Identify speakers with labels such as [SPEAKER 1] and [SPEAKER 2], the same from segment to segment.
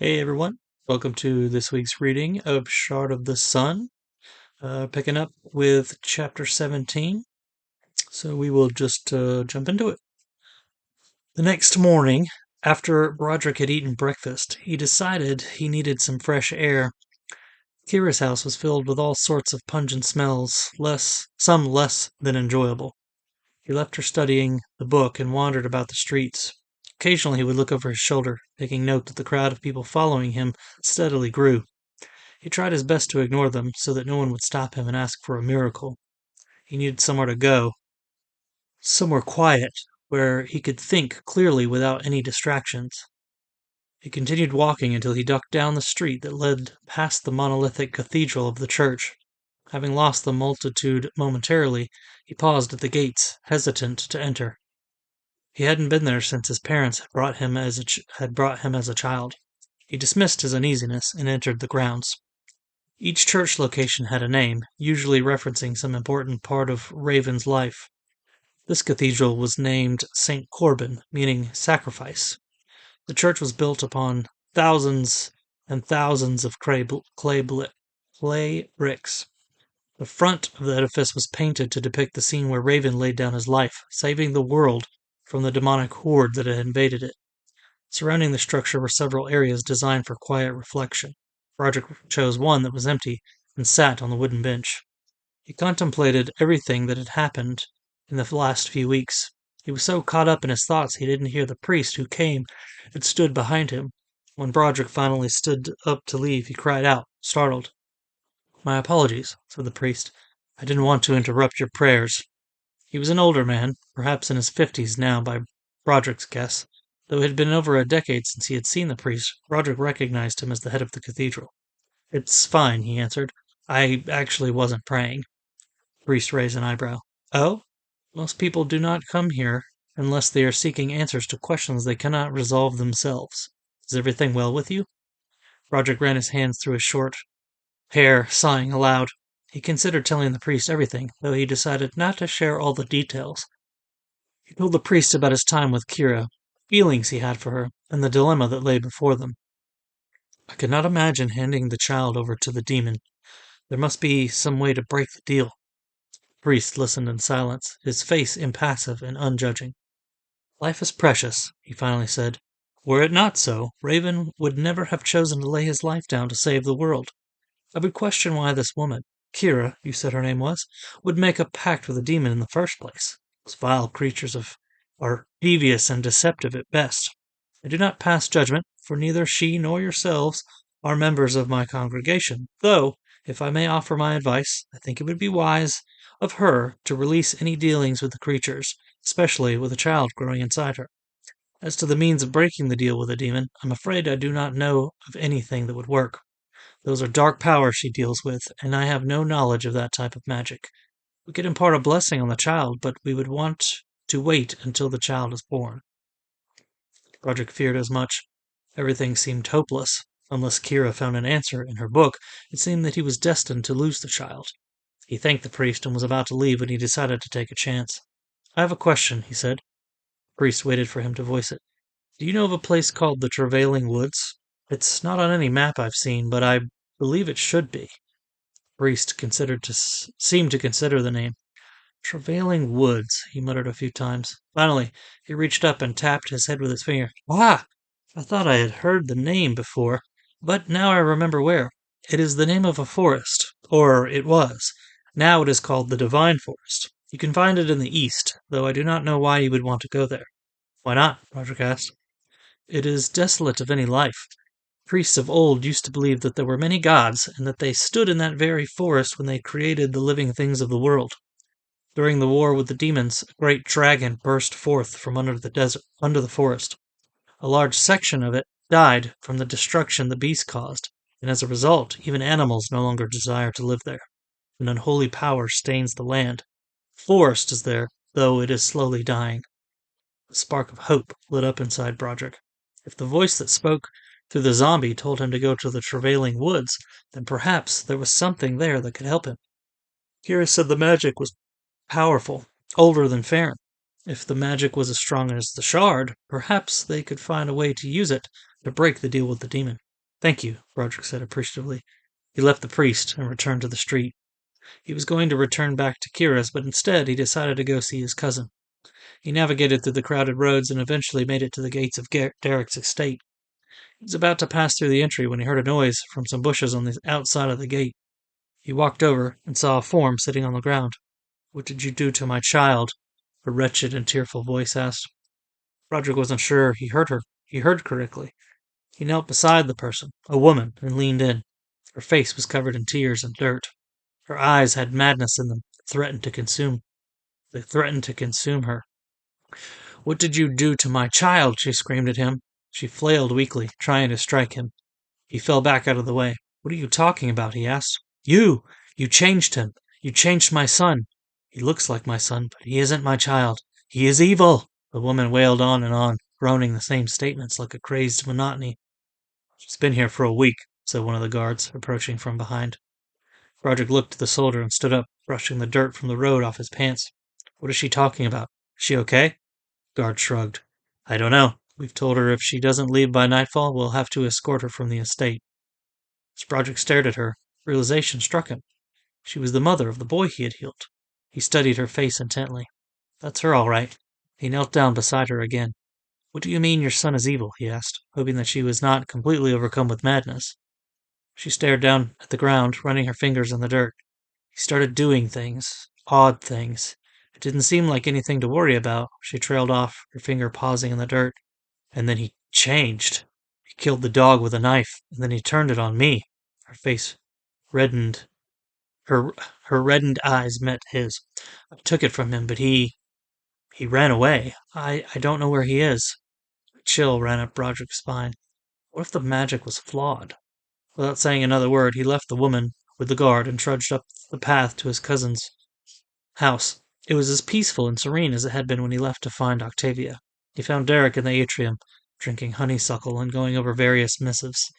[SPEAKER 1] Hey everyone, welcome to this week's reading of Shard of the Sun, picking up with chapter 17. So we will just jump into it. The next morning, after Broderick had eaten breakfast, he decided he needed some fresh air. Kira's house was filled with all sorts of pungent smells, some less than enjoyable. He left her studying the book and wandered about the streets. Occasionally he would look over his shoulder, taking note that the crowd of people following him steadily grew. He tried his best to ignore them so that no one would stop him and ask for a miracle. He needed somewhere to go, somewhere quiet, where he could think clearly without any distractions. He continued walking until he ducked down the street that led past the monolithic cathedral of the church. Having lost the multitude momentarily, he paused at the gates, hesitant to enter. He hadn't been there since his parents had brought him as a child. He dismissed his uneasiness and entered the grounds. Each church location had a name, usually referencing some important part of Raven's life. This cathedral was named St. Corbin, meaning sacrifice. The church was built upon thousands and thousands of clay bricks. The front of the edifice was painted to depict the scene where Raven laid down his life, saving the world from the demonic horde that had invaded it. Surrounding the structure were several areas designed for quiet reflection. Roderick chose one that was empty and sat on the wooden bench. He contemplated everything that had happened in the last few weeks. He was so caught up in his thoughts he didn't hear the priest who came and stood behind him. When Broderick finally stood up to leave, he cried out, startled. "My apologies," said the priest. "I didn't want to interrupt your prayers." He was an older man, perhaps in his 50s now by Broderick's guess. Though it had been over a decade since he had seen the priest, Broderick recognized him as the head of the cathedral. "It's fine," he answered. "I actually wasn't praying." The priest raised an eyebrow. "Oh? Most people do not come here unless they are seeking answers to questions they cannot resolve themselves. Is everything well with you?" Broderick ran his hands through his short hair, sighing aloud. He considered telling the priest everything, though he decided not to share all the details. He told the priest about his time with Kira, feelings he had for her, and the dilemma that lay before them. "I could not imagine handing the child over to the demon. There must be some way to break the deal." The priest listened in silence, his face impassive and unjudging. "Life is precious," he finally said. "Were it not so, Raven would never have chosen to lay his life down to save the world. I would question why this woman, Kira, you said her name was, would make a pact with a demon in the first place. Those vile creatures are devious and deceptive at best. I do not pass judgment, for neither she nor yourselves are members of my congregation, though, if I may offer my advice, I think it would be wise of her to release any dealings with the creatures, especially with a child growing inside her. As to the means of breaking the deal with a demon, I'm afraid I do not know of anything that would work. Those are dark powers she deals with, and I have no knowledge of that type of magic. We could impart a blessing on the child, but we would want to wait until the child is born." Roderick feared as much. Everything seemed hopeless. Unless Kira found an answer in her book, it seemed that he was destined to lose the child. He thanked the priest and was about to leave when he decided to take a chance. "I have a question," he said. The priest waited for him to voice it. "Do you know of a place called the Travailing Woods? It's not on any map I've seen, but I believe it should be." The priest seemed to consider the name. "Travailing Woods," he muttered a few times. Finally, he reached up and tapped his head with his finger. "Ah! I thought I had heard the name before, but now I remember where. It is the name of a forest, or it was. Now it is called the Divine Forest. You can find it in the east, though I do not know why you would want to go there." "Why not?" Roderick asked. "It is desolate of any life. Priests of old used to believe that there were many gods, and that they stood in that very forest when they created the living things of the world. During the war with the demons, a great dragon burst forth from under the forest. A large section of it died from the destruction the beast caused, and as a result, even animals no longer desire to live there. An unholy power stains the land. The forest is there, though it is slowly dying." A spark of hope lit up inside Broderick. If the voice that spoke through the zombie told him to go to the Travailing Woods, then perhaps there was something there that could help him. Kira said the magic was powerful, older than Farron. If the magic was as strong as the shard, perhaps they could find a way to use it to break the deal with the demon. Thank you, Broderick said appreciatively. He left the priest and returned to the street. He was going to return back to Kira's, but instead he decided to go see his cousin. He navigated through the crowded roads and eventually made it to the gates of Derek's estate. He was about to pass through the entry when he heard a noise from some bushes on the outside of the gate. He walked over and saw a form sitting on the ground. "What did you do to my child?" a wretched and tearful voice asked. Broderick wasn't sure he heard correctly. He knelt beside the person, a woman, and leaned in. Her face was covered in tears and dirt. Her eyes had madness in them that threatened to consume. They threatened to consume her. "What did you do to my child?" she screamed at him. She flailed weakly, trying to strike him. He fell back out of the way. "What are you talking about?" he asked. "You! You changed him. You changed my son. He looks like my son, but he isn't my child. He is evil!" The woman wailed on, groaning the same statements like a crazed monotony. "She's been here for a week," said one of the guards, approaching from behind. Broderick looked at the soldier and stood up, brushing the dirt from the road off his pants. "What is she talking about? Is she okay?" The guard shrugged. "I don't know. We've told her if she doesn't leave by nightfall, we'll have to escort her from the estate." As Broderick stared at her, realization struck him. She was the mother of the boy he had healed. He studied her face intently. "That's her, all right." He knelt down beside her again. "What do you mean your son is evil?" he asked, hoping that she was not completely overcome with madness. She stared down at the ground, running her fingers in the dirt. He started doing things, odd things. It didn't seem like anything to worry about. She trailed off, her finger pausing in the dirt. "And then he changed. He killed the dog with a knife, and then he turned it on me." Her face reddened. Her her reddened eyes met his. "I took it from him, but he ran away. I don't know where he is." A chill ran up Broderick's spine. What if the magic was flawed? Without saying another word, he left the woman with the guard and trudged up the path to his cousin's house. It was as peaceful and serene as it had been when he left to find Octavia. He found Derek in the atrium, drinking honeysuckle and going over various missives.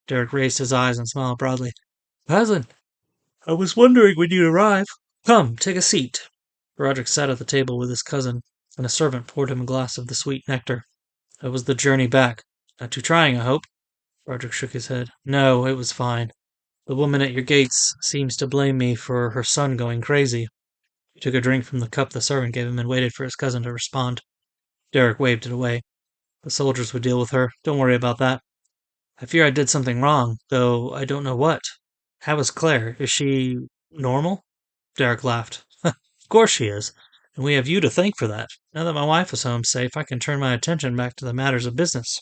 [SPEAKER 1] Derek raised his eyes and smiled broadly. "Cousin, I was wondering when you'd arrive. Come, take a seat." Broderick sat at the table with his cousin, and a servant poured him a glass of the sweet nectar. "How was the journey back? Not too trying, I hope?" Broderick shook his head. "No, it was fine. The woman at your gates seems to blame me for her son going crazy." He took a drink from the cup the servant gave him and waited for his cousin to respond. Derek waved it away. "The soldiers would deal with her. Don't worry about that. I fear I did something wrong, though I don't know what. How is Claire? Is she normal?" Derek laughed. "Of course she is, and we have you to thank for that. Now that my wife is home safe, I can turn my attention back to the matters of business."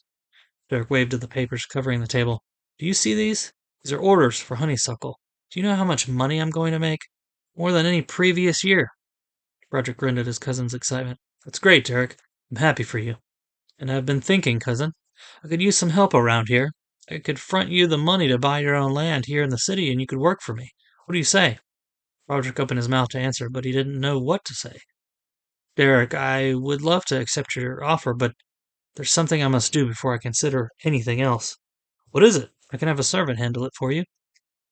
[SPEAKER 1] Derek waved at the papers covering the table. "Do you see these? These are orders for honeysuckle. Do you know how much money I'm going to make? More than any previous year." Broderick grinned at his cousin's excitement. "That's great, Derek. I'm happy for you. And I've been thinking, cousin, I could use some help around here. I could front you the money to buy your own land here in the city, and you could work for me. What do you say?" Broderick opened his mouth to answer, but he didn't know what to say. "Derek, I would love to accept your offer, but there's something I must do before I consider anything else." "What is it? I can have a servant handle it for you."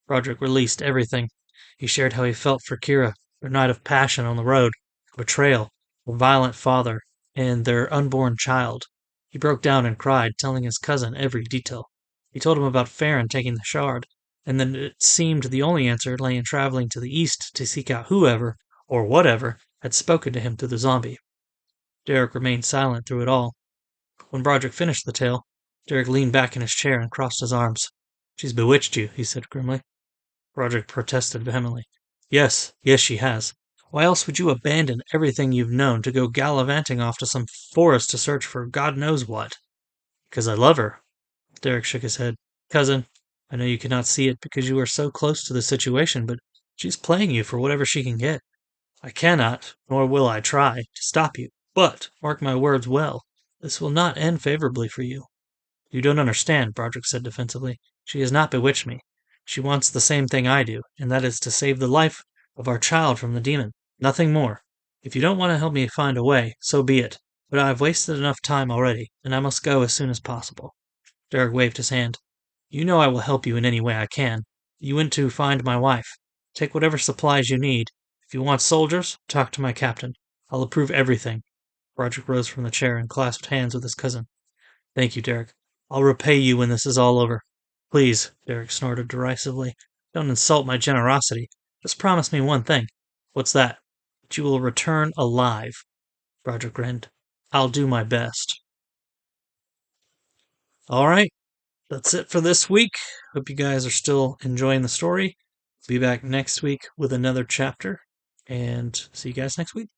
[SPEAKER 1] Broderick released everything. He shared how he felt for Kira, their night of passion on the road, betrayal, a violent father, and their unborn child. He broke down and cried, telling his cousin every detail. He told him about Farron taking the shard, and then it seemed the only answer lay in traveling to the east to seek out whoever, or whatever, had spoken to him through the zombie. Derek remained silent through it all. When Broderick finished the tale, Derek leaned back in his chair and crossed his arms. "She's bewitched you," he said grimly. Broderick protested vehemently. Yes, she has. Why else would you abandon everything you've known to go gallivanting off to some forest to search for God knows what?" "Because I love her." Derek shook his head. "Cousin, I know you cannot see it because you are so close to the situation, but she's playing you for whatever she can get. I cannot, nor will I try, to stop you. But, mark my words well, this will not end favorably for you." "You don't understand," Broderick said defensively. "She has not bewitched me. She wants the same thing I do, and that is to save the life of our child from the demon. Nothing more. If you don't want to help me find a way, so be it. But I have wasted enough time already, and I must go as soon as possible." Derek waved his hand. "You know I will help you in any way I can. You went to find my wife. Take whatever supplies you need. If you want soldiers, talk to my captain. I'll approve everything." Broderick rose from the chair and clasped hands with his cousin. "Thank you, Derek. I'll repay you when this is all over." Please, Derek snorted derisively. Don't insult my generosity. Just promise me one thing. What's that? That you will return alive. Roger grinned. I'll do my best. All right, that's it for this week. Hope you guys are still enjoying the story. Be back next week with another chapter, and see you guys next week.